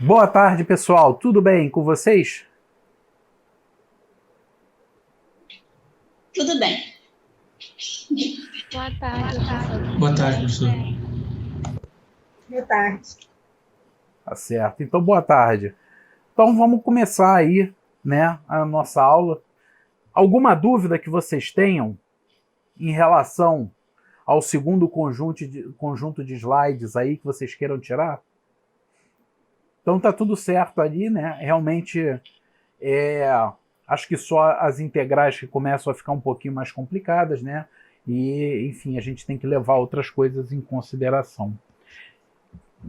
Boa tarde, pessoal. Tudo bem com vocês? Tudo bem. Boa tarde, professor. Boa Tudo tarde, bem? professor. Boa tarde. Tá certo. Então, boa tarde. Então, vamos começar aí, né, a nossa aula. Alguma dúvida que vocês tenham em relação ao segundo conjunto de slides aí que vocês queiram tirar? Então, tá tudo certo ali, né? Realmente, é, acho que só as integrais que começam a ficar um pouquinho mais complicadas, né? E, enfim, a gente tem que levar outras coisas em consideração.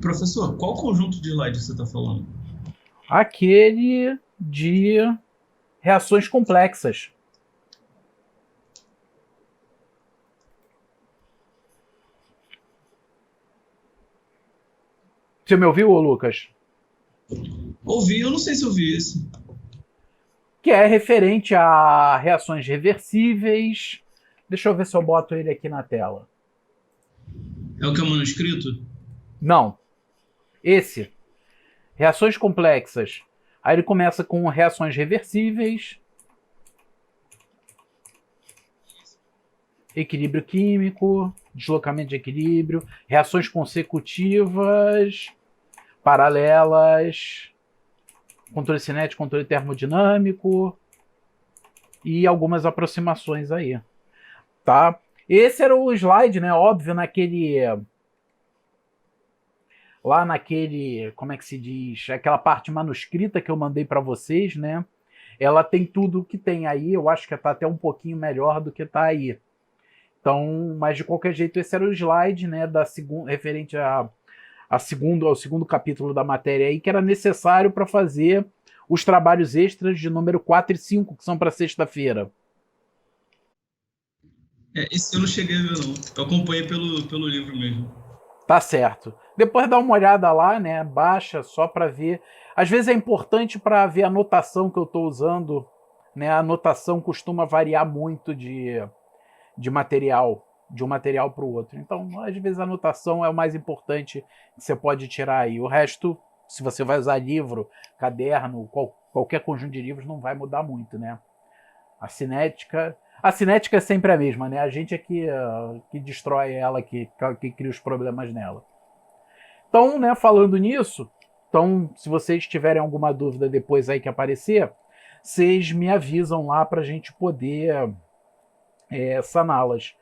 Professor, qual conjunto de slides você está falando? Aquele de reações complexas. Você me ouviu, Lucas? Ouvi, eu não sei se eu vi esse. Que é referente a reações reversíveis. Deixa eu ver se eu boto ele aqui na tela. É o que é o manuscrito? Não. Esse. Reações complexas. Aí ele começa com reações reversíveis, equilíbrio químico, deslocamento de equilíbrio, reações consecutivas, paralelas, controle cinético, controle termodinâmico e algumas aproximações aí, tá? Esse era o slide, né? Óbvio, lá naquele, como é que se diz? Aquela parte manuscrita que eu mandei para vocês, né? Ela tem tudo o que tem aí. Eu acho que está até um pouquinho melhor do que está aí. Então, mas de qualquer jeito, esse era o slide, né? Da segunda, referente ao segundo capítulo da matéria aí, que era necessário para fazer os trabalhos extras de número 4 e 5, que são para sexta-feira. Esse eu não cheguei a ver, não. Eu acompanhei pelo livro mesmo. Tá certo. Depois dá uma olhada lá, né? Baixa só para ver. Às vezes é importante para ver a anotação que eu estou usando, né? A anotação costuma variar muito de material, de um material para o outro. Então, às vezes a anotação é o mais importante que você pode tirar aí. O resto, se você vai usar livro, caderno, qualquer conjunto de livros, não vai mudar muito, né? A cinética. A cinética é sempre a mesma, né? A gente é que destrói ela, que cria os problemas nela. Então, né, falando nisso, então, se vocês tiverem alguma dúvida depois aí que aparecer, vocês me avisam lá para a gente poder saná-las.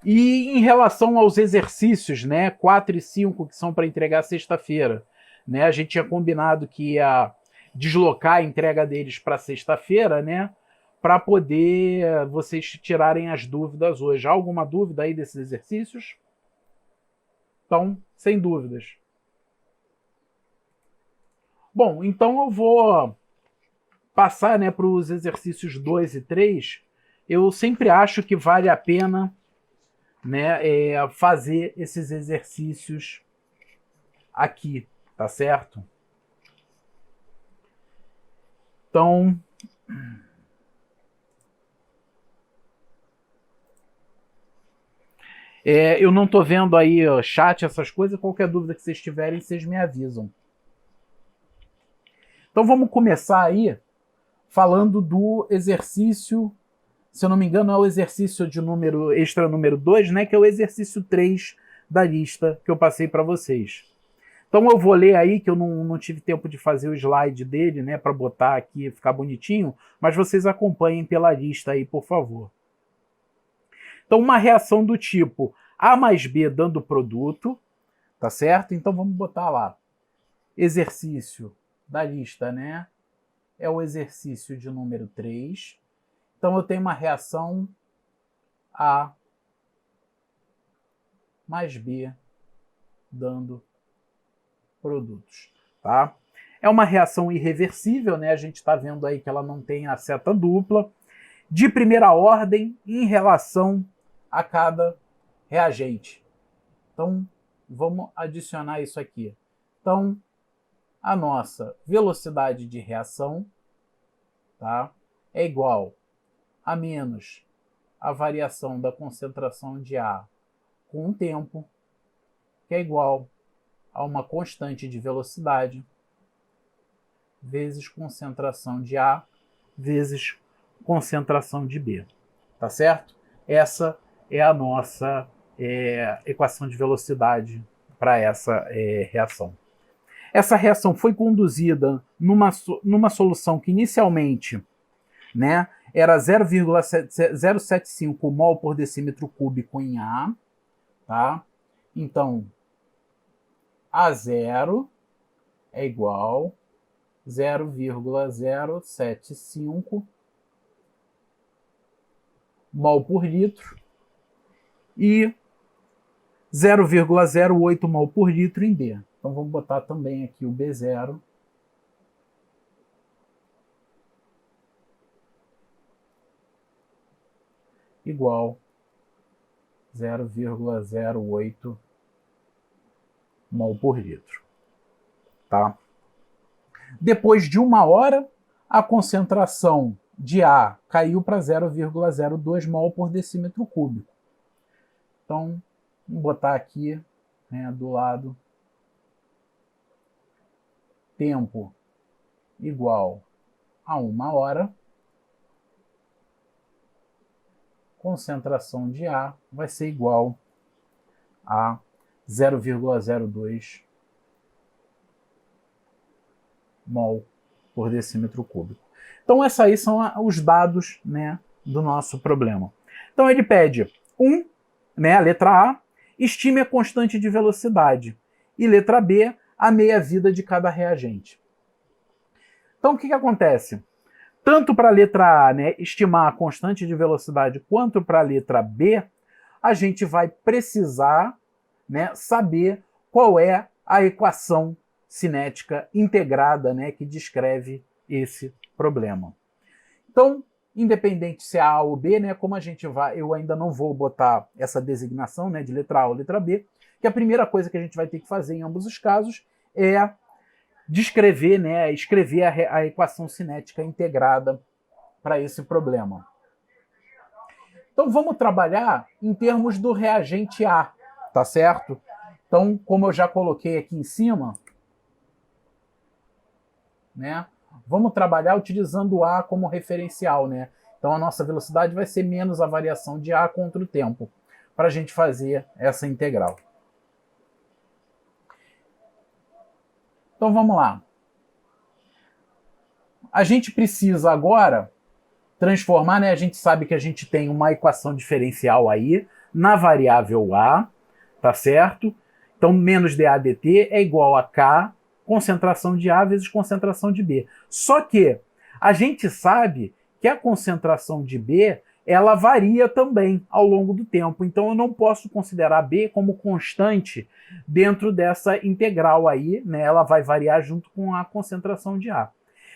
E em relação aos exercícios, né, 4 e 5 que são para entregar sexta-feira, né, a gente tinha combinado que ia deslocar a entrega deles para sexta-feira, né, para poder vocês tirarem as dúvidas hoje. Há alguma dúvida aí desses exercícios? Então, sem dúvidas. Bom, então eu vou passar, né, para os exercícios 2 e 3. Eu sempre acho que vale a pena, né, fazer esses exercícios aqui, tá certo? Então, eu não estou vendo aí chat, essas coisas. Qualquer dúvida que vocês tiverem, vocês me avisam. Então vamos começar aí falando do exercício, se eu não me engano, é o exercício de extra número 2, né, que é o exercício 3 da lista que eu passei para vocês. Então eu vou ler aí, que eu não tive tempo de fazer o slide dele, né, para botar aqui, ficar bonitinho, mas vocês acompanhem pela lista aí, por favor. Então uma reação do tipo A mais B dando produto, tá certo? Então vamos botar lá. Exercício da lista, né? É o exercício de número 3. Então eu tenho uma reação A mais B dando produtos, tá? É uma reação irreversível, né? A gente está vendo aí que ela não tem a seta dupla, de primeira ordem em relação a cada reagente. Então, vamos adicionar isso aqui. Então, a nossa velocidade de reação, tá, é igual a menos a variação da concentração de A com o tempo, que é igual a uma constante de velocidade vezes concentração de A vezes concentração de B. Tá certo? Essa é a nossa equação de velocidade para essa reação. Essa reação foi conduzida numa solução que inicialmente, né, era 0,075 mol por decímetro cúbico em A. Tá? Então, A0 é igual 0,075 mol por litro e 0,08 mol por litro em B. Então vamos botar também aqui o B0 igual 0,08 mol por litro. Tá? Depois de 1 hora, a concentração de A caiu para 0,02 mol por decímetro cúbico. Então, vamos botar aqui, né, do lado, tempo igual a 1 hora, concentração de A vai ser igual a 0,02 mol por decímetro cúbico. Então, esses aí são os dados, né, do nosso problema. Então, ele pede né, a letra A, estime a constante de velocidade, e letra B, a meia-vida de cada reagente. Então, o que acontece? Tanto para a letra A, né, estimar a constante de velocidade, quanto para a letra B, a gente vai precisar, né, saber qual é a equação cinética integrada, né, que descreve esse problema. Então, independente se é A ou B, né, como a gente vai, eu ainda não vou botar essa designação, né, de letra A ou letra B, que a primeira coisa que a gente vai ter que fazer em ambos os casos é descrever, né, escrever a equação cinética integrada para esse problema. Então vamos trabalhar em termos do reagente A, tá certo? Então, como eu já coloquei aqui em cima, né, vamos trabalhar utilizando A como referencial, né? Então a nossa velocidade vai ser menos a variação de A contra o tempo, para a gente fazer essa integral. Então vamos lá. A gente precisa agora transformar, né? A gente sabe que a gente tem uma equação diferencial aí na variável A, tá certo? Então menos dA dt é igual a K, concentração de A vezes concentração de B. Só que a gente sabe que a concentração de B ela varia também ao longo do tempo. Então eu não posso considerar B como constante dentro dessa integral aí, né? Ela vai variar junto com a concentração de A.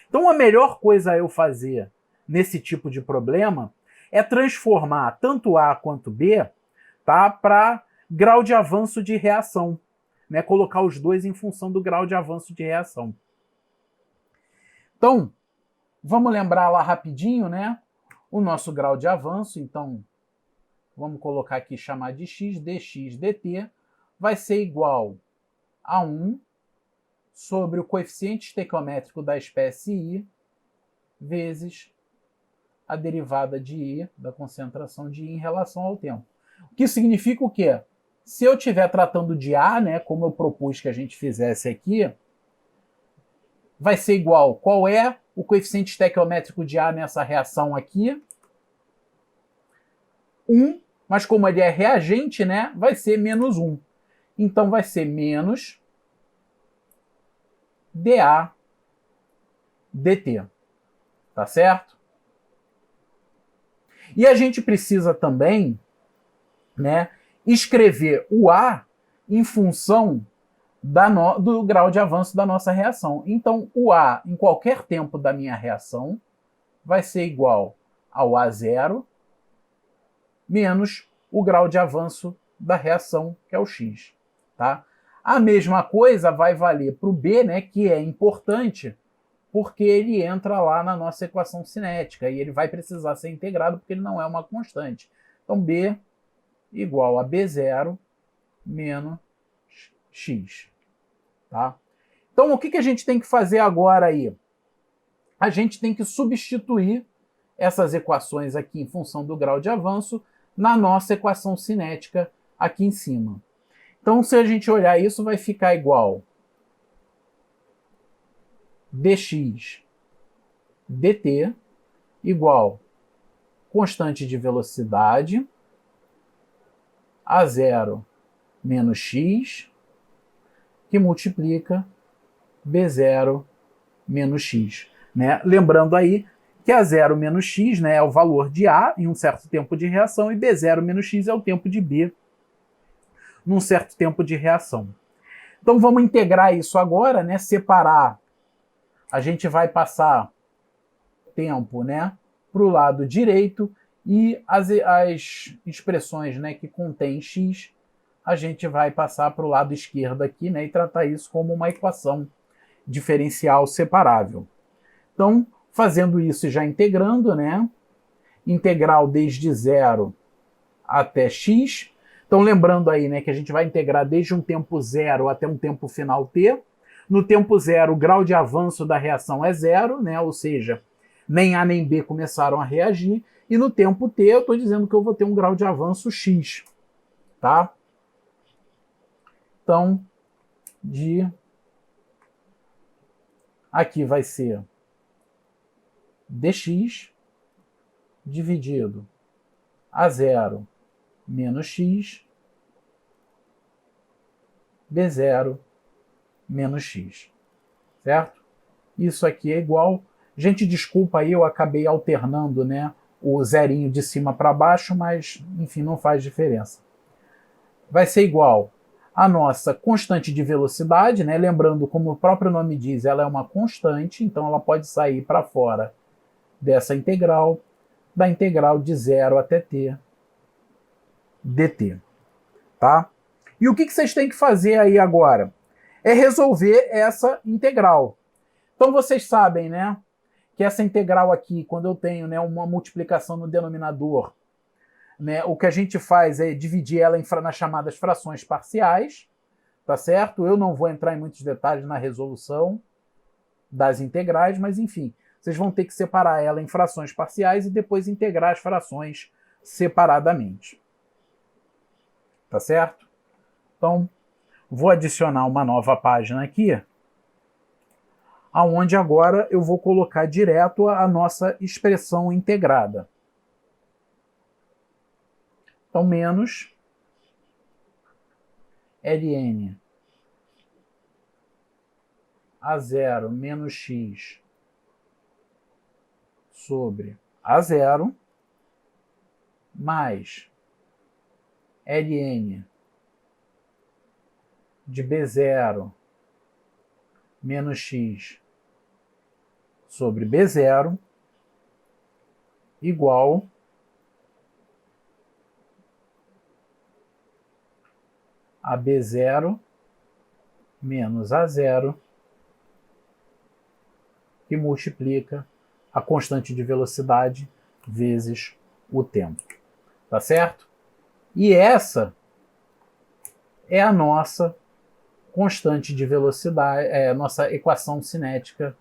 Então a melhor coisa a eu fazer nesse tipo de problema é transformar tanto A quanto B, tá, para grau de avanço de reação, né? Colocar os dois em função do grau de avanço de reação. Então, vamos lembrar lá rapidinho, né? O nosso grau de avanço, então, vamos colocar aqui, chamar de x, dx dt, vai ser igual a 1 sobre o coeficiente estequiométrico da espécie I vezes a derivada de I, da concentração de I em relação ao tempo. O que significa o quê? Se eu estiver tratando de A, né, como eu propus que a gente fizesse aqui, vai ser igual, qual é o coeficiente estequiométrico de A nessa reação aqui? 1, mas como ele é reagente, né, vai ser menos 1. Então vai ser menos dA dt. Tá certo? E a gente precisa também, né, escrever o A em função do grau de avanço da nossa reação. Então, o A em qualquer tempo da minha reação vai ser igual ao A0 menos o grau de avanço da reação, que é o x. Tá? A mesma coisa vai valer para o B, né, que é importante, porque ele entra lá na nossa equação cinética e ele vai precisar ser integrado porque ele não é uma constante. Então, B igual a B0 menos x. Tá? Então, o que a gente tem que fazer agora aí? a gente tem que substituir essas equações aqui em função do grau de avanço na nossa equação cinética aqui em cima. Então, se a gente olhar isso, vai ficar igual dx dt igual constante de velocidade A0 menos x, que multiplica B0 menos x. Né? Lembrando aí que A0 menos x, né, é o valor de A em um certo tempo de reação e B0 menos x é o tempo de B num certo tempo de reação. Então vamos integrar isso agora, né, separar. A gente vai passar tempo, né, para o lado direito e as expressões, né, que contêm x, a gente vai passar para o lado esquerdo aqui, né, e tratar isso como uma equação diferencial separável. Então, fazendo isso e já integrando, né, integral desde 0 até x. Então, lembrando aí, né, que a gente vai integrar desde um tempo 0 até um tempo final t. No tempo 0, o grau de avanço da reação é 0, né, ou seja, nem A nem B começaram a reagir. E no tempo t, eu estou dizendo que eu vou ter um grau de avanço x. Tá? Então, aqui vai ser dx dividido A0 menos x, B0 menos x, certo? Isso aqui é igual. Gente, desculpa aí, eu acabei alternando, né, o zerinho de cima para baixo, mas, enfim, não faz diferença. Vai ser igual a nossa constante de velocidade, né? Lembrando, como o próprio nome diz, ela é uma constante, então ela pode sair para fora dessa integral, da integral de 0 até t dt. Tá? E o que vocês têm que fazer aí agora? É resolver essa integral. Então vocês sabem, né, que essa integral aqui, quando eu tenho, né, uma multiplicação no denominador, né, o que a gente faz é dividir ela nas chamadas frações parciais, tá certo? Eu não vou entrar em muitos detalhes na resolução das integrais, mas enfim, vocês vão ter que separar ela em frações parciais e depois integrar as frações separadamente. Tá certo? Então, vou adicionar uma nova página aqui, aonde agora eu vou colocar direto a nossa expressão integrada. Então, menos ln A0 menos x sobre A0 mais ln de B0 menos x sobre B0 igual a B0 menos A0, que multiplica a constante de velocidade vezes o tempo. Tá certo? E essa é a nossa constante de velocidade, é a nossa equação cinética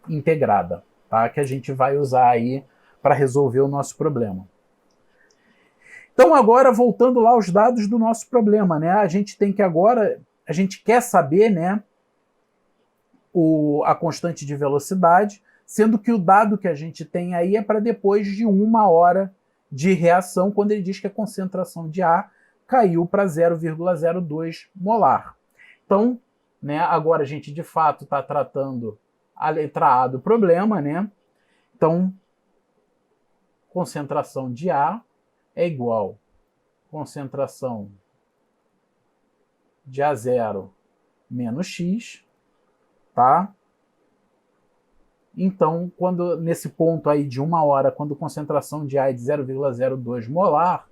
integrada, tá? Que a gente vai usar aí para resolver o nosso problema. Então agora, voltando lá aos dados do nosso problema, né? A gente tem que agora, a gente quer saber, né, a constante de velocidade, sendo que o dado que a gente tem aí é para depois de 1 hora de reação, quando ele diz que a concentração de A caiu para 0,02 molar. Então, né, agora a gente de fato está tratando a letra A do problema, né? Então, concentração de A é igual a concentração de A0 menos x, tá? Então, nesse ponto aí de 1 hora, quando a concentração de A é de 0,02 molar,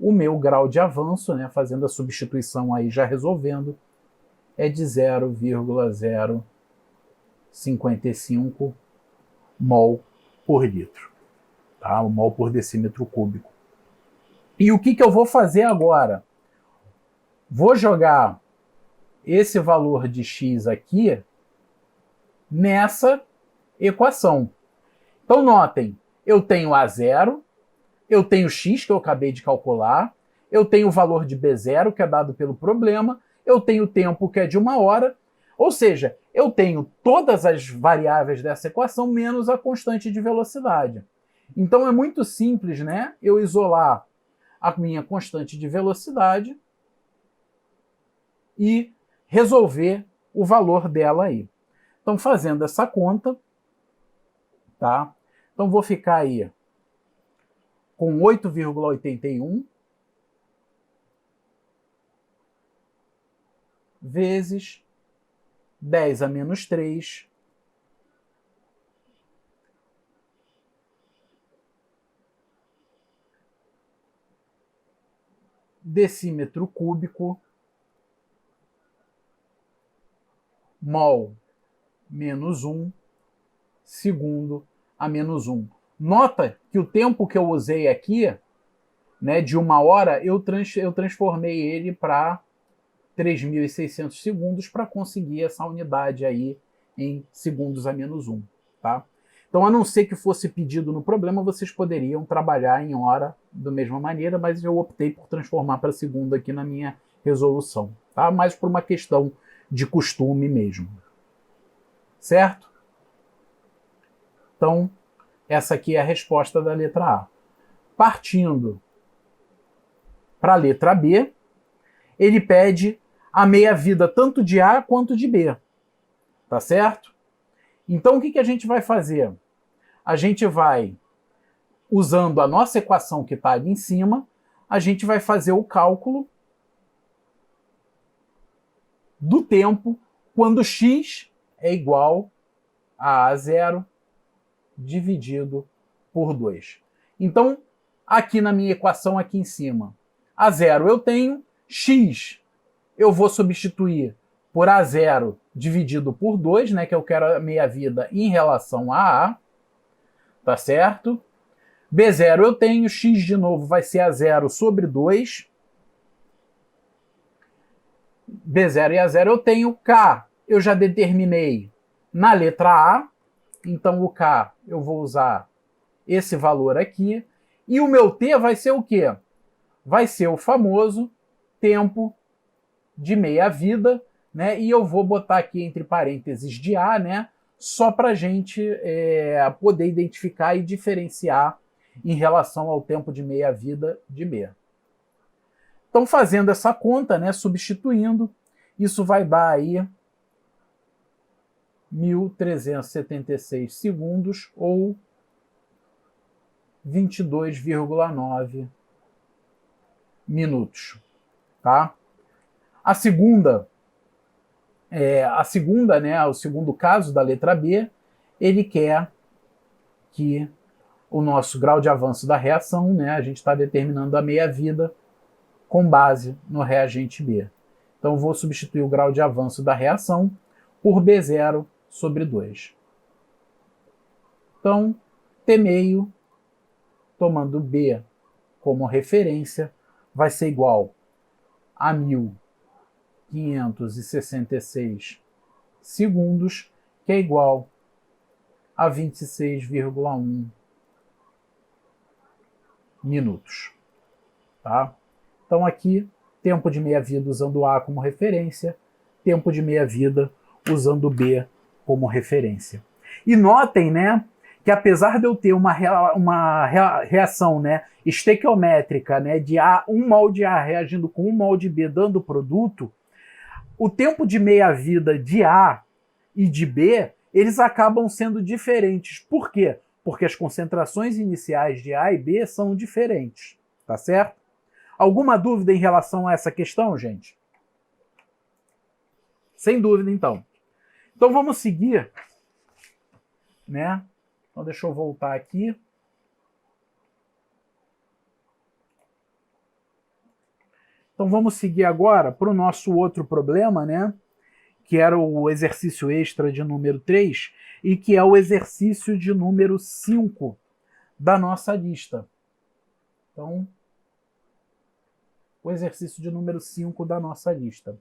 o meu grau de avanço, né, fazendo a substituição aí, já resolvendo, é de 0,055 mol por litro, tá? O mol por decímetro cúbico. E o que eu vou fazer agora? Vou jogar esse valor de x aqui nessa equação. Então, notem, eu tenho A0, eu tenho x, que eu acabei de calcular, eu tenho o valor de B0, que é dado pelo problema, eu tenho o tempo, que é de 1 hora, ou seja, eu tenho todas as variáveis dessa equação menos a constante de velocidade. Então é muito simples, né, eu isolar a minha constante de velocidade e resolver o valor dela aí. Então, fazendo essa conta, tá? Então, vou ficar aí com 8,81 vezes 10 a menos 3 decímetro cúbico mol menos 1 segundo a menos 1. Nota que o tempo que eu usei aqui, né, de 1 hora, eu transformei ele para 3.600 segundos para conseguir essa unidade aí em segundos a menos 1. Tá? Então, a não ser que fosse pedido no problema, vocês poderiam trabalhar em hora da mesma maneira, mas eu optei por transformar para segundo aqui na minha resolução. Tá? Mais por uma questão de costume mesmo. Certo? Então, essa aqui é a resposta da letra A. Partindo para a letra B, ele pede a meia-vida tanto de A quanto de B. Tá certo? Então, o que a gente vai fazer? A gente vai, usando a nossa equação que está ali em cima, a gente vai fazer o cálculo do tempo quando x é igual a A0 dividido por 2. Então, aqui na minha equação aqui em cima, A0 eu tenho, x eu vou substituir por A0 dividido por 2, né, que eu quero a meia-vida em relação a A, tá certo? B0 eu tenho, x de novo vai ser A0 sobre 2. B0 e A0 eu tenho, K eu já determinei na letra A, então o K eu vou usar esse valor aqui, e o meu T vai ser o quê? Vai ser o famoso tempo de meia-vida, né? E eu vou botar aqui entre parênteses de A, né? Só para a gente poder identificar e diferenciar em relação ao tempo de meia-vida de B. Então, fazendo essa conta, né? Substituindo, isso vai dar aí 1.376 segundos ou 22,9 minutos, tá? A segunda, né, o segundo caso da letra B, ele quer que o nosso grau de avanço da reação, né, a gente está determinando a meia-vida com base no reagente B. Então, eu vou substituir o grau de avanço da reação por B0 sobre 2. Então, T meio, tomando B como referência, vai ser igual a 1.566 segundos, que é igual a 26,1 minutos. Tá? Então aqui, tempo de meia-vida usando A como referência, tempo de meia-vida usando B como referência. E notem, né, que apesar de eu ter uma reação, né, estequiométrica, né, de um mol de A reagindo com 1 mol de B dando produto, o tempo de meia-vida de A e de B, eles acabam sendo diferentes. Por quê? Porque as concentrações iniciais de A e B são diferentes, tá certo? Alguma dúvida em relação a essa questão, gente? Sem dúvida, então. Então vamos seguir, né? Então deixa eu voltar aqui. Então vamos seguir agora para o nosso outro problema, né? Que era o exercício extra de número 3 e que é o exercício de número 5 da nossa lista. Então, o exercício de número 5 da nossa lista.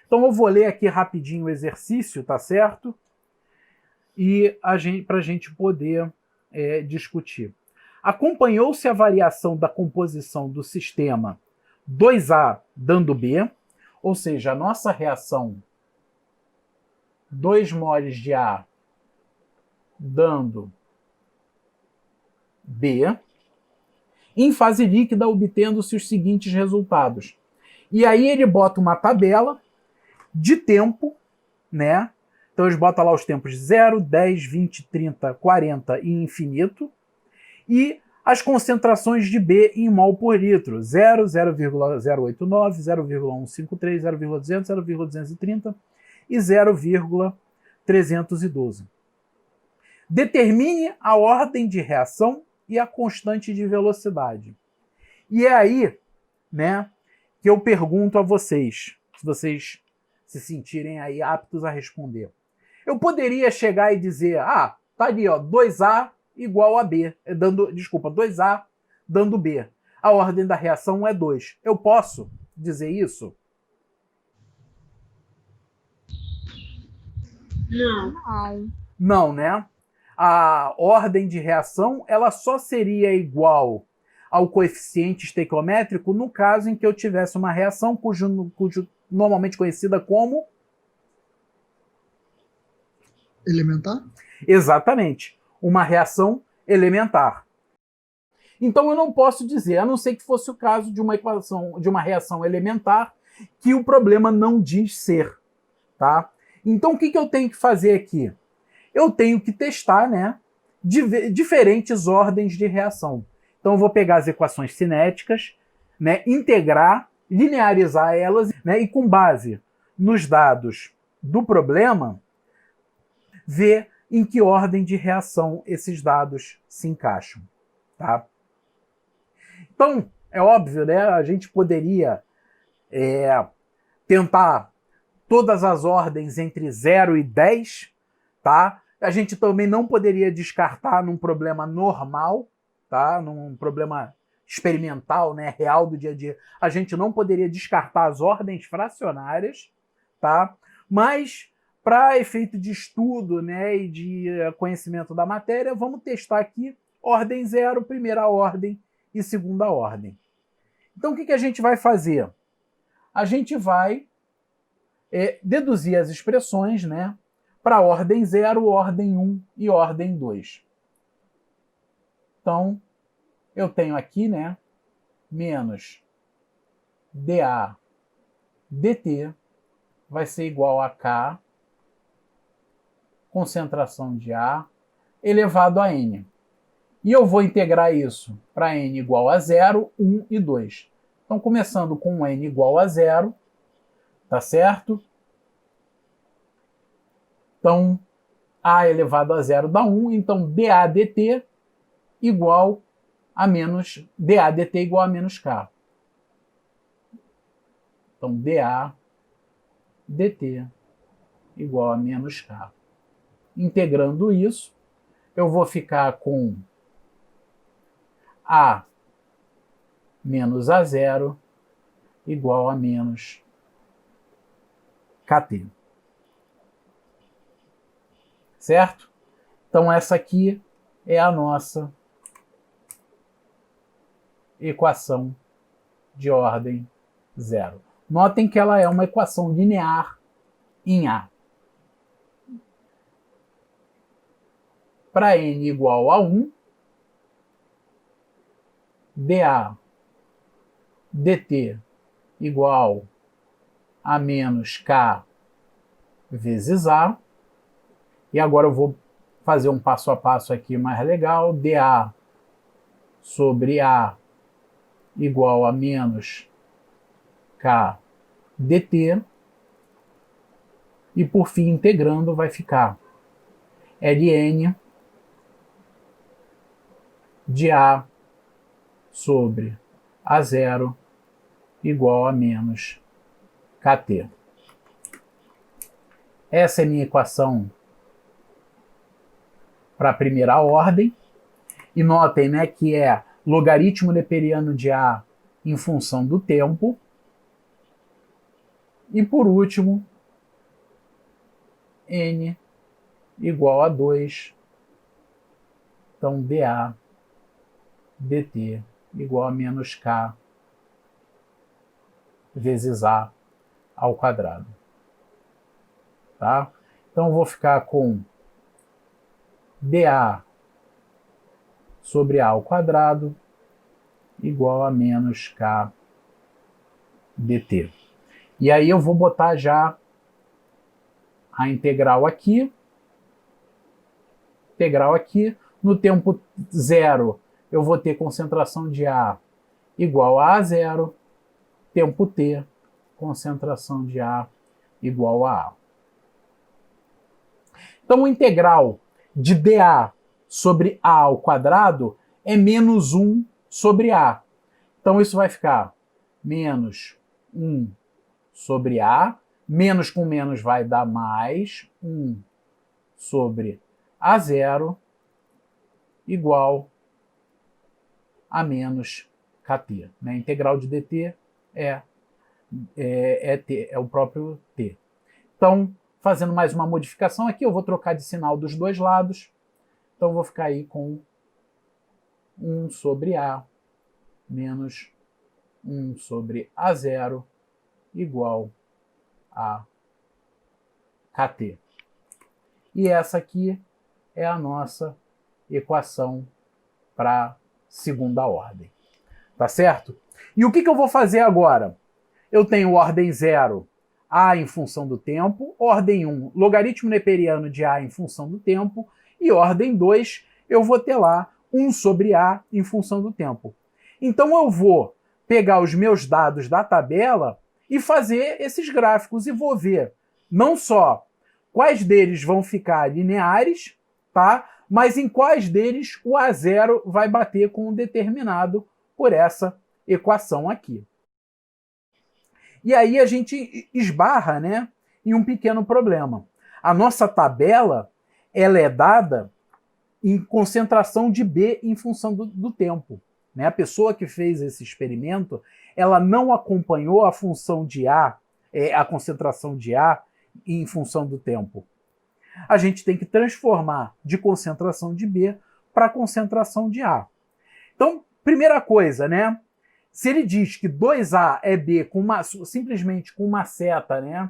Então eu vou ler aqui rapidinho o exercício, tá certo? e para a gente poder discutir. Acompanhou-se a variação da composição do sistema 2A dando B, ou seja, a nossa reação 2 moles de A dando B, em fase líquida, obtendo-se os seguintes resultados. E aí ele bota uma tabela de tempo, né? Então eles botam lá os tempos 0, 10, 20, 30, 40 e infinito. E as concentrações de B em mol por litro. 0, 0,089, 0,153, 0,200, 0,230 e 0,312. Determine a ordem de reação e a constante de velocidade. E é aí, né, que eu pergunto a vocês, se vocês se sentirem aí aptos a responder. Eu poderia chegar e dizer, tá ali, 2A igual a B, 2A dando B. A ordem da reação é 2. Eu posso dizer isso? Não. Não, né? A ordem de reação ela só seria igual ao coeficiente estequiométrico no caso em que eu tivesse uma reação cujo normalmente conhecida como... Elementar? Exatamente. Uma reação elementar. Então eu não posso dizer, a não ser que fosse o caso de uma equação, de uma reação elementar, que o problema não diz ser, tá? Então o que eu tenho que fazer aqui? Eu tenho que testar, né, diferentes ordens de reação. Então eu vou pegar as equações cinéticas, né, integrar, linearizar elas, né, e com base nos dados do problema, ver em que ordem de reação esses dados se encaixam, tá? Então, é óbvio, né, a gente poderia tentar todas as ordens entre 0 e 10, tá? A gente também não poderia descartar num problema normal, tá? Num problema experimental, né, real do dia a dia. A gente não poderia descartar as ordens fracionárias, tá? Mas para efeito de estudo, né, e de conhecimento da matéria, vamos testar aqui ordem 0, primeira ordem e segunda ordem. Então o que a gente vai fazer? A gente vai deduzir as expressões, né, para ordem 0, ordem 1 e ordem 2. Então, eu tenho aqui, né, menos dA dt vai ser igual a K, concentração de A, elevado a N. E eu vou integrar isso para N igual a 0, 1 e 2. Então, começando com N igual a 0, tá certo? Então, A elevado a 0 dá 1, então dA dt igual a menos, dA dt igual a menos K. Então, dA dt igual a menos K. Integrando isso, eu vou ficar com A menos A0 igual a menos KT. Certo? Então essa aqui é a nossa equação de ordem 0. Notem que ela é uma equação linear em A. Para N igual a 1, dA dt igual a menos K vezes A. E agora eu vou fazer um passo a passo aqui mais legal. dA sobre A igual a menos K dt. E por fim, integrando, vai ficar ln de A sobre A0 igual a menos KT. Essa é minha equação para a primeira ordem. E notem, né, que é logaritmo neperiano de A em função do tempo. E por último, N igual a 2. Então, dA dt igual a menos K vezes A ao quadrado. Tá? Então, eu vou ficar com dA sobre A ao quadrado igual a menos K dt. E aí eu vou botar já a integral aqui. No tempo zero, eu vou ter concentração de A igual a A0. Tempo t, concentração de A igual a A. Então, o integral de dA sobre A ao quadrado é menos 1 sobre A. Então, isso vai ficar menos 1 sobre A. Menos com menos vai dar mais 1 sobre A0 igual a menos kt. Né? Integral de dt é o próprio t. Então, fazendo mais uma modificação aqui, eu vou trocar de sinal dos dois lados. Então, eu vou ficar aí com 1 sobre A menos 1 sobre A0 igual a kt. E essa aqui é a nossa equação para segunda ordem. Tá certo? E o que eu vou fazer agora? Eu tenho ordem 0, A em função do tempo, ordem 1, logaritmo neperiano de A em função do tempo, e ordem 2, eu vou ter lá 1 sobre A em função do tempo. Então eu vou pegar os meus dados da tabela e fazer esses gráficos e vou ver não só quais deles vão ficar lineares, tá? Mas em quais deles o A0 vai bater com um determinado por essa equação aqui. E aí a gente esbarra, né, em um pequeno problema. A nossa tabela ela é dada em concentração de B em função do tempo. Né? A pessoa que fez esse experimento ela não acompanhou a função de A, a concentração de A em função do tempo. A gente tem que transformar de concentração de B para concentração de A. Então, primeira coisa, né? Se ele diz que 2A é B simplesmente com uma seta, né?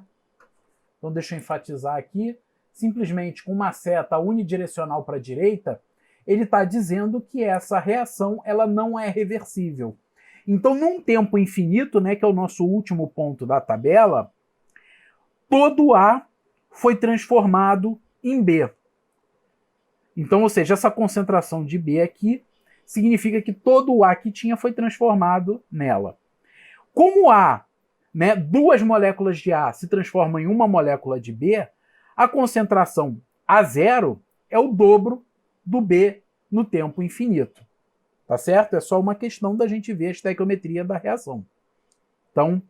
Então, deixa eu enfatizar aqui. Simplesmente com uma seta unidirecional para a direita, ele está dizendo que essa reação ela não é reversível. Então, num tempo infinito, né, que é o nosso último ponto da tabela, todo A foi transformado em B. Então, ou seja, essa concentração de B aqui significa que todo o A que tinha foi transformado nela. Como A, né, duas moléculas de A se transformam em uma molécula de B, a concentração A0 é o dobro do B no tempo infinito. Tá certo? É só uma questão da gente ver a estequiometria da reação. Então,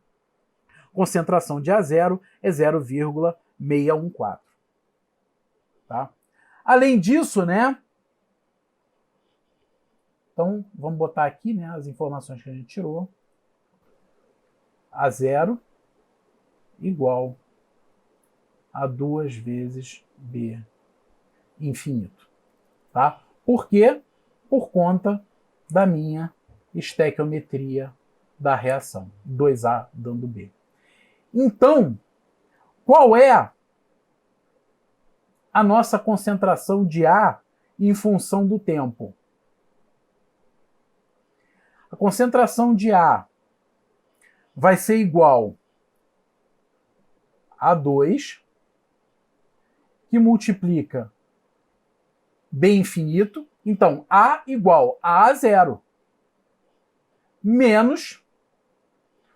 concentração de A0 é 0,614. Tá? Além disso, né? Então, vamos botar aqui, né, as informações que a gente tirou. A0 igual a 2 vezes B infinito. Tá? Por quê? Por conta da minha estequiometria da reação. 2A dando B. Então, qual é a nossa concentração de A em função do tempo? A concentração de A vai ser igual a 2, que multiplica B infinito. Então, A igual a A0 menos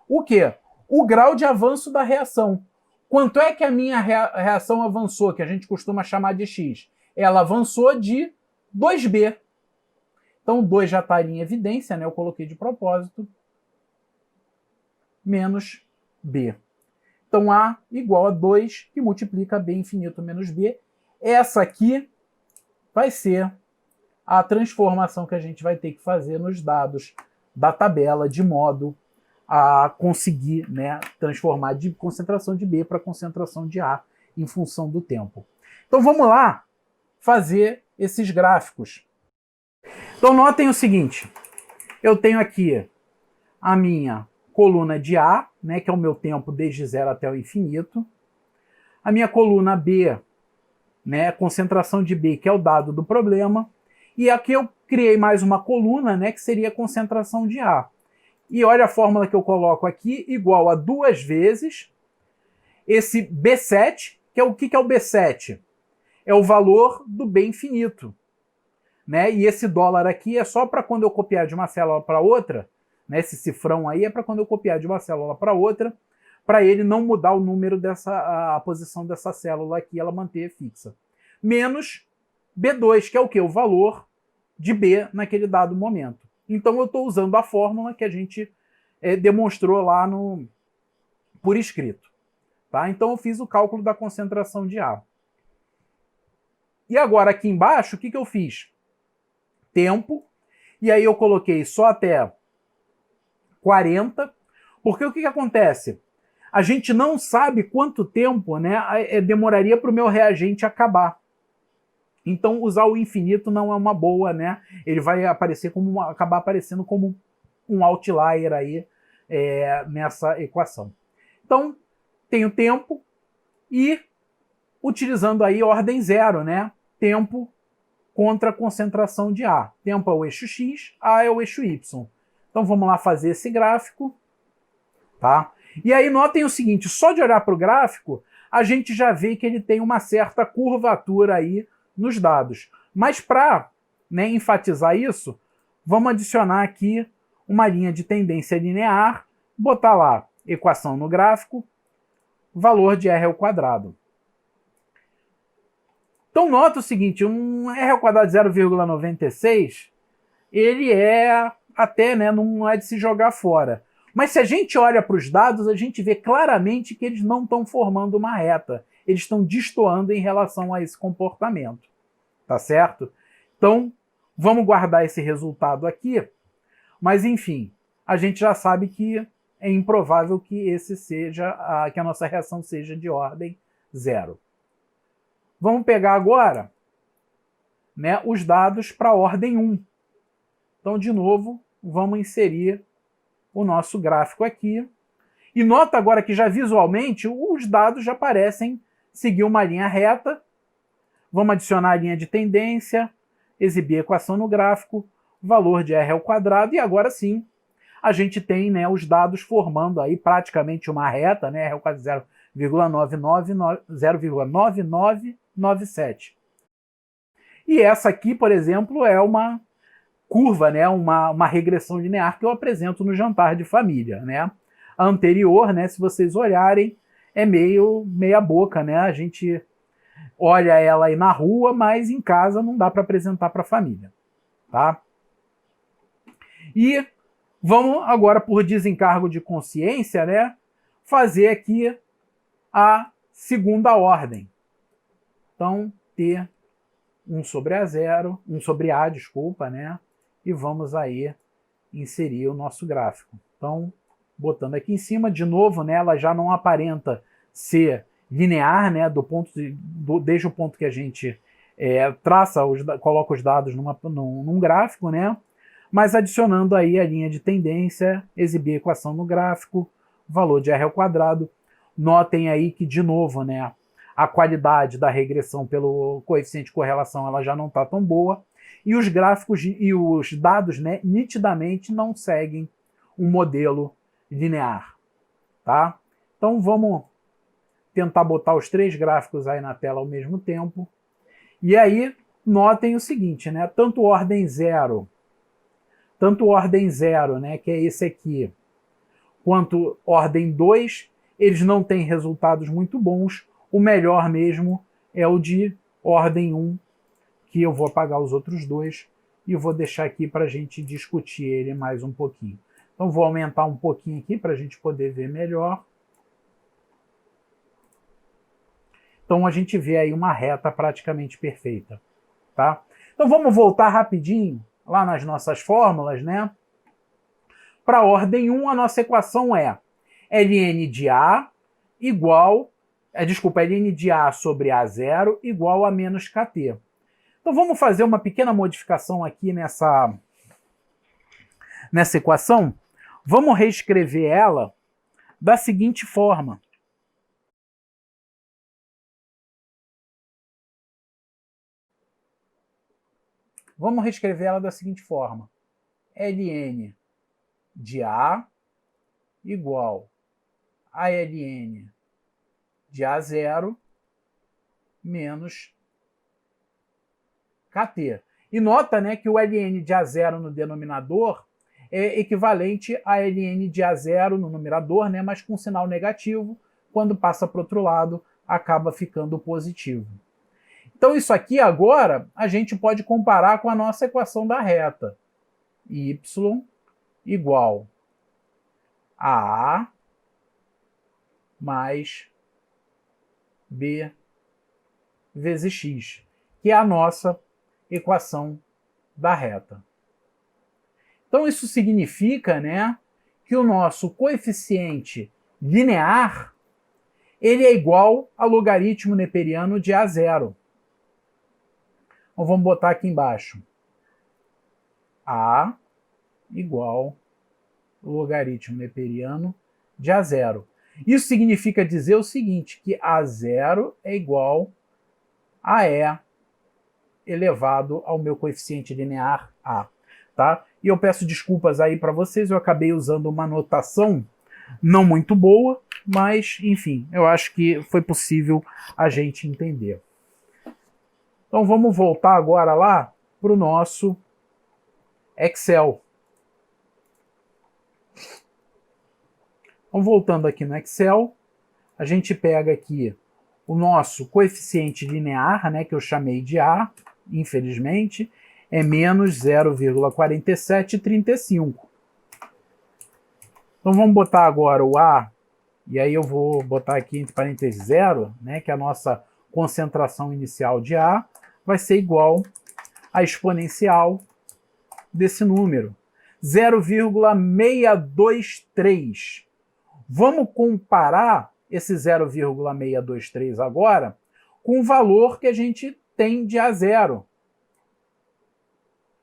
o quê? O grau de avanço da reação. Quanto é que a minha reação avançou, que a gente costuma chamar de X? Ela avançou de 2B. Então, 2 já está em evidência, né? Eu coloquei de propósito. Menos B. Então, A igual a 2, que multiplica B infinito menos B. Essa aqui vai ser a transformação que a gente vai ter que fazer nos dados da tabela, de modo a conseguir, né, transformar de concentração de B para concentração de A em função do tempo. Então, vamos lá fazer esses gráficos. Então notem o seguinte, eu tenho aqui a minha coluna de A, né, que é o meu tempo desde zero até o infinito, a minha coluna B, né, concentração de B, que é o dado do problema, e aqui eu criei mais uma coluna, né, que seria a concentração de A. E olha a fórmula que eu coloco aqui, igual a 2 vezes esse B7, que é o que é o B7? É o valor do B infinito. Né? E esse dólar aqui é só para quando eu copiar de uma célula para outra, né? Esse cifrão aí é para quando eu copiar de uma célula para outra, para ele não mudar o número a posição dessa célula aqui, ela manter fixa. Menos B2, que é o quê? O valor de B naquele dado momento. Então eu estou usando a fórmula que a gente demonstrou lá por escrito. Tá? Então eu fiz o cálculo da concentração de A. E agora aqui embaixo, o que eu fiz? Tempo, e aí eu coloquei só até 40, porque o que acontece? A gente não sabe quanto tempo, né, demoraria para o meu reagente acabar. Então usar o infinito não é uma boa, né? Ele vai acabar aparecendo como um outlier aí nessa equação. Então tenho tempo e utilizando aí ordem zero, né? Tempo contra a concentração de A. Tempo é o eixo X, A é o eixo Y. Então vamos lá fazer esse gráfico. Tá? E aí notem o seguinte, só de olhar para o gráfico, a gente já vê que ele tem uma certa curvatura aí nos dados. Mas para, né, enfatizar isso, vamos adicionar aqui uma linha de tendência linear, botar lá equação no gráfico, valor de R ao quadrado. Então nota o seguinte, um R ao quadrado de 0,96, ele até, né, não é de se jogar fora. Mas se a gente olha para os dados, a gente vê claramente que eles não estão formando uma reta. Eles estão destoando em relação a esse comportamento. Tá certo? Então, vamos guardar esse resultado aqui. Mas, enfim, a gente já sabe que é improvável que que a nossa reação seja de ordem zero. Vamos pegar agora, né, os dados para a ordem 1. Então, de novo, vamos inserir o nosso gráfico aqui. E nota agora que já visualmente os dados já parecem seguir uma linha reta. Vamos adicionar a linha de tendência, exibir a equação no gráfico, valor de R ao quadrado, e agora sim a gente tem, né, os dados formando aí praticamente uma reta, né, R ao quadrado 0,9997. E essa aqui, por exemplo, é uma curva, né, uma regressão linear que eu apresento no jantar de família, né? A anterior, né, se vocês olharem, é meio meia boca, né? A gente olha ela aí na rua, mas em casa não dá para apresentar para a família, tá? E vamos agora, por desencargo de consciência, né, fazer aqui a segunda ordem. Então, T 1 sobre A, desculpa, né? E vamos aí inserir o nosso gráfico. Então, botando aqui em cima, de novo, né, ela já não aparenta ser linear, né, desde o ponto que a gente coloca os dados num gráfico, né? Mas adicionando aí a linha de tendência, exibir a equação no gráfico, valor de R ao quadrado. Notem aí que, de novo, né, a qualidade da regressão pelo coeficiente de correlação ela já não está tão boa, e os gráficos e os dados, né, nitidamente não seguem um modelo linear. Tá? Então vamos tentar botar os 3 gráficos aí na tela ao mesmo tempo. E aí, notem o seguinte, né, tanto ordem zero, né, que é esse aqui, quanto ordem 2, eles não têm resultados muito bons. O melhor mesmo é o de ordem 1, que eu vou apagar os outros 2 e vou deixar aqui para a gente discutir ele mais um pouquinho. Então vou aumentar um pouquinho aqui para a gente poder ver melhor. Então a gente vê aí uma reta praticamente perfeita. Tá? Então vamos voltar rapidinho lá nas nossas fórmulas, né? Para a ordem 1, a nossa equação é ln de A igual... ln de A sobre A0 igual a menos KT. Então vamos fazer uma pequena modificação aqui nessa equação. Vamos reescrever ela da seguinte forma. Vamos reescrever ela da seguinte forma. ln de A igual a ln de A0 menos KT. E nota, né, que o ln de A0 no denominador é equivalente a ln de A0 no numerador, né, mas com sinal negativo. Quando passa para o outro lado, acaba ficando positivo. Então isso aqui agora a gente pode comparar com a nossa equação da reta. Y igual a A mais B vezes X, que é a nossa equação da reta. Então isso significa, né, que o nosso coeficiente linear ele é igual ao logaritmo neperiano de A0. Então vamos botar aqui embaixo. A igual ao logaritmo neperiano de A0. Isso significa dizer o seguinte, que A0 é igual a E elevado ao meu coeficiente linear A. Tá? E eu peço desculpas aí para vocês, eu acabei usando uma notação não muito boa, mas, enfim, eu acho que foi possível a gente entender. Então vamos voltar agora lá para o nosso Excel. Então, voltando aqui no Excel, a gente pega aqui o nosso coeficiente linear, né, que eu chamei de A, infelizmente, é menos 0,4735. Então vamos botar agora o A, e aí eu vou botar aqui entre parênteses 0, né, que é a nossa concentração inicial de A, vai ser igual à exponencial desse número, 0,623. Vamos comparar esse 0,623 agora com o valor que a gente tem de A0.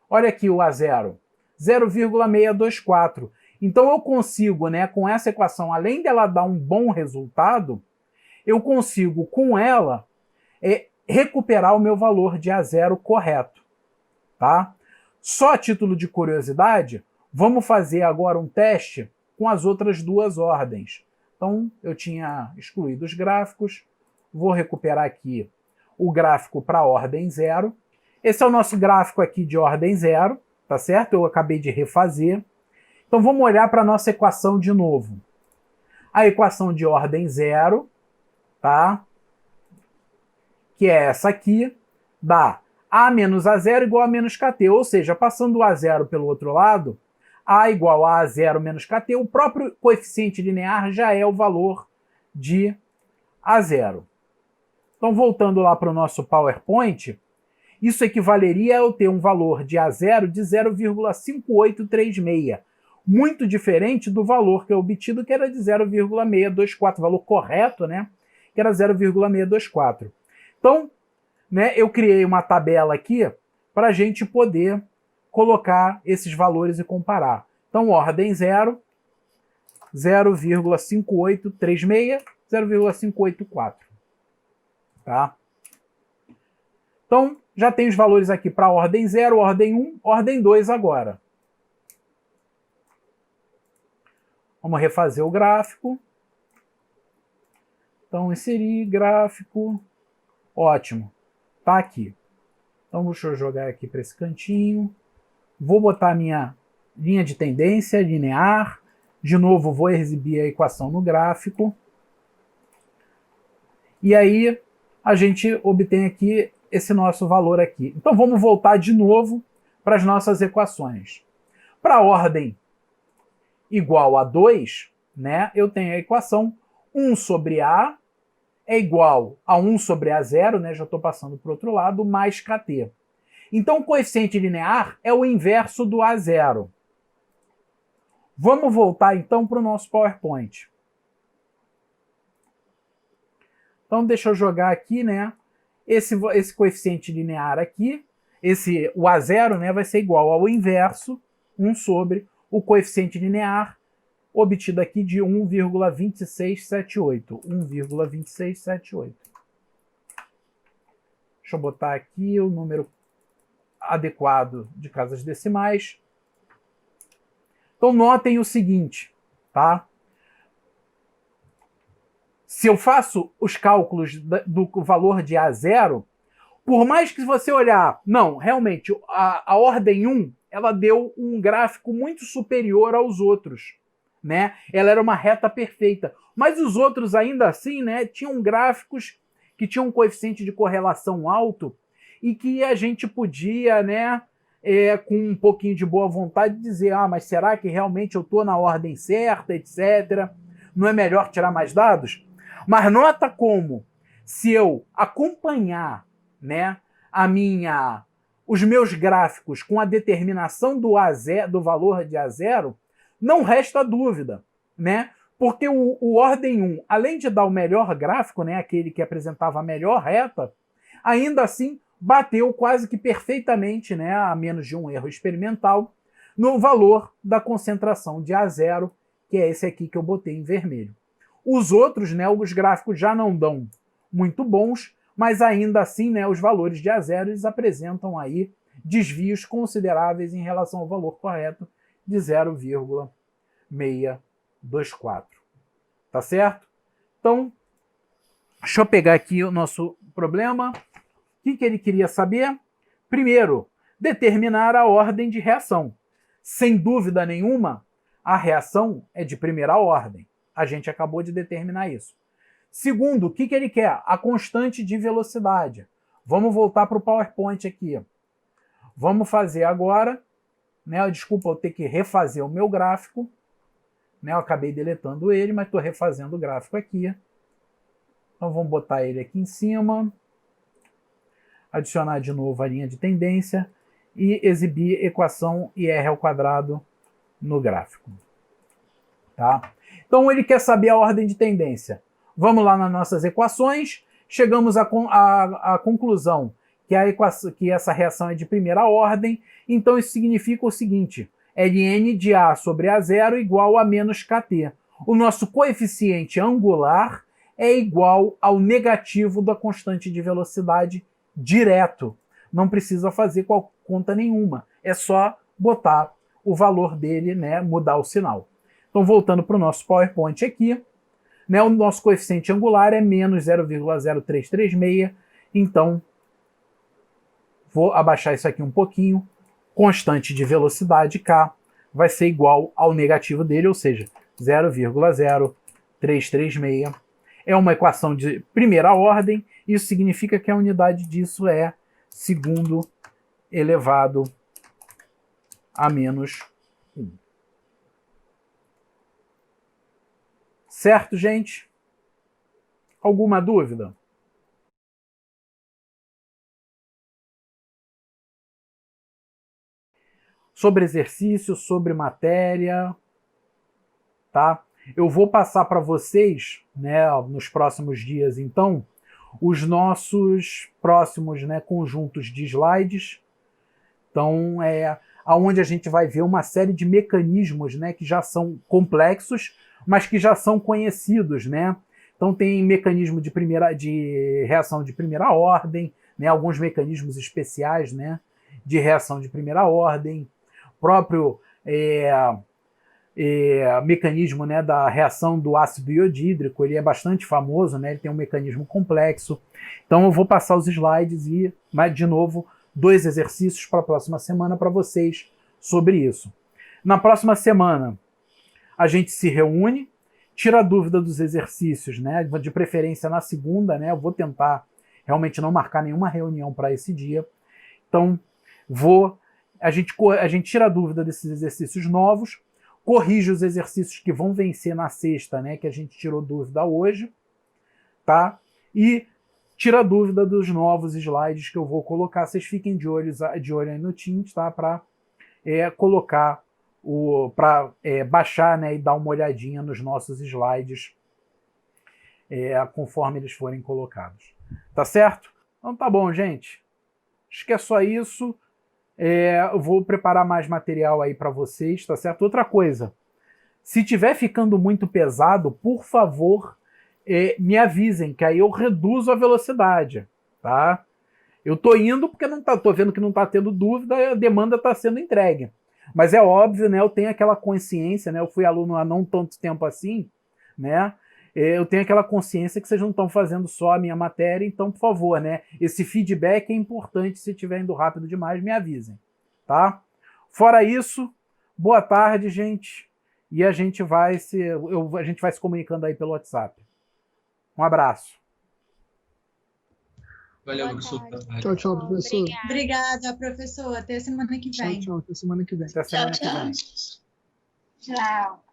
Olha aqui o A0, 0,624. Então eu consigo, né, com essa equação, além dela dar um bom resultado, eu consigo com ela recuperar o meu valor de A0 correto. Tá? Só a título de curiosidade, vamos fazer agora um teste com as outras duas ordens. Então, eu tinha excluído os gráficos, vou recuperar aqui o gráfico para a ordem 0. Esse é o nosso gráfico aqui de ordem 0, tá certo? Eu acabei de refazer. Então, vamos olhar para a nossa equação de novo. A equação de ordem 0, tá? Que é essa aqui, dá A menos A0 igual a menos KT, ou seja, passando o A0 pelo outro lado, A igual a A0 menos KT, o próprio coeficiente linear já é o valor de A0. Então, voltando lá para o nosso PowerPoint, isso equivaleria a eu ter um valor de A0 de 0,5836, muito diferente do valor que eu obtido, que era de 0,624, valor correto, né? Que era 0,624. Então, né, eu criei uma tabela aqui para a gente poder colocar esses valores e comparar. Então, ordem 0, 0,5836, 0,584. Tá? Então, já tem os valores aqui para ordem 0, ordem 1, ordem 2 agora. Vamos refazer o gráfico. Então, inserir gráfico. Ótimo. Tá aqui. Então, deixa eu jogar aqui para esse cantinho. Vou botar a minha linha de tendência linear. De novo, vou exibir a equação no gráfico. E aí, a gente obtém aqui esse nosso valor aqui. Então, vamos voltar de novo para as nossas equações. Para a ordem igual a 2, né, eu tenho a equação 1 sobre A é igual a 1 sobre A0, né, já estou passando para o outro lado, mais KT. Então, o coeficiente linear é o inverso do A0. Vamos voltar, então, para o nosso PowerPoint. Então, deixa eu jogar aqui, né, esse coeficiente linear aqui, o A0, né, vai ser igual ao inverso, 1 sobre o coeficiente linear, obtido aqui de 1,2678. 1,2678. Deixa eu botar aqui o número adequado de casas decimais. Então, notem o seguinte, tá? Se eu faço os cálculos do valor de A0, por mais que você olhar, não, realmente, a ordem 1, ela deu um gráfico muito superior aos outros, né? Ela era uma reta perfeita. Mas os outros, ainda assim, né, tinham gráficos que tinham um coeficiente de correlação alto e que a gente podia, né, com um pouquinho de boa vontade, dizer, mas será que realmente eu estou na ordem certa, etc. Não é melhor tirar mais dados? Mas nota como, se eu acompanhar, né, os meus gráficos com a determinação do valor de A0, não resta dúvida, né? Porque o ordem 1, além de dar o melhor gráfico, né, aquele que apresentava a melhor reta, ainda assim bateu quase que perfeitamente, né, a menos de um erro experimental, no valor da concentração de A0, que é esse aqui que eu botei em vermelho. Os outros, né, os gráficos já não dão muito bons, mas ainda assim, né, os valores de A0 eles apresentam aí desvios consideráveis em relação ao valor correto de 0,624. Tá certo? Então, deixa eu pegar aqui o nosso problema. O que ele queria saber? Primeiro, determinar a ordem de reação. Sem dúvida nenhuma, a reação é de primeira ordem. A gente acabou de determinar isso. Segundo, o que ele quer? A constante de velocidade. Vamos voltar para o PowerPoint aqui. Vamos fazer agora, né? Desculpa eu ter que refazer o meu gráfico. Né? Eu acabei deletando ele, mas estou refazendo o gráfico aqui. Então vamos botar ele aqui em cima. Adicionar de novo a linha de tendência e exibir equação IR² no gráfico. Tá? Então ele quer saber a ordem de tendência. Vamos lá nas nossas equações. Chegamos à conclusão que essa reação é de primeira ordem. Então isso significa o seguinte: ln de A sobre A0 igual a menos kt. O nosso coeficiente angular é igual ao negativo da constante de velocidade direto. Não precisa fazer conta nenhuma. É só botar o valor dele, né, mudar o sinal. Então, voltando para o nosso PowerPoint aqui, né, o nosso coeficiente angular é menos 0,0336. Então, vou abaixar isso aqui um pouquinho. Constante de velocidade K vai ser igual ao negativo dele, ou seja, 0,0336. É uma equação de primeira ordem. Isso significa que a unidade disso é segundo elevado a menos 1. Certo, gente? Alguma dúvida? Sobre exercício, sobre matéria, tá? Eu vou passar para vocês, né, nos próximos dias, então, os nossos próximos, né, conjuntos de slides. Então, aonde a gente vai ver uma série de mecanismos, né, que já são complexos, mas que já são conhecidos, né? Então, tem mecanismo de reação de primeira ordem, né, alguns mecanismos especiais, né, de reação de primeira ordem, próprio mecanismo, né, da reação do ácido iodídrico, ele é bastante famoso, né, ele tem um mecanismo complexo. Então eu vou passar os slides e, de novo, 2 exercícios para a próxima semana para vocês sobre isso. Na próxima semana, a gente se reúne, tira a dúvida dos exercícios, né, de preferência na segunda, né, eu vou tentar realmente não marcar nenhuma reunião para esse dia. Então, a gente tira a dúvida desses exercícios novos, corrige os exercícios que vão vencer na sexta, né, que a gente tirou dúvida hoje, tá? E tira a dúvida dos novos slides que eu vou colocar. Vocês fiquem de olho aí no Teams, tá? Para colocar para baixar, né, e dar uma olhadinha nos nossos slides conforme eles forem colocados. Tá certo? Então tá bom, gente. Acho que é só isso. Eu vou preparar mais material aí para vocês, tá certo? Outra coisa, se tiver ficando muito pesado, por favor, me avisem, que aí eu reduzo a velocidade, tá? Eu tô indo porque tô vendo que não tá tendo dúvida, a demanda tá sendo entregue. Mas é óbvio, né? Eu tenho aquela consciência, né? Eu fui aluno há não tanto tempo assim, né? Eu tenho aquela consciência que vocês não estão fazendo só a minha matéria, então, por favor, né? Esse feedback é importante. Se estiver indo rápido demais, me avisem, tá? Fora isso, boa tarde, gente. E a gente vai se comunicando aí pelo WhatsApp. Um abraço. Valeu, Boa professor. tarde. Tchau, tchau, professor. Obrigada. Obrigada, professor. Até semana que Tchau, vem. tchau. Até semana que vem. Até semana que vem. Tchau.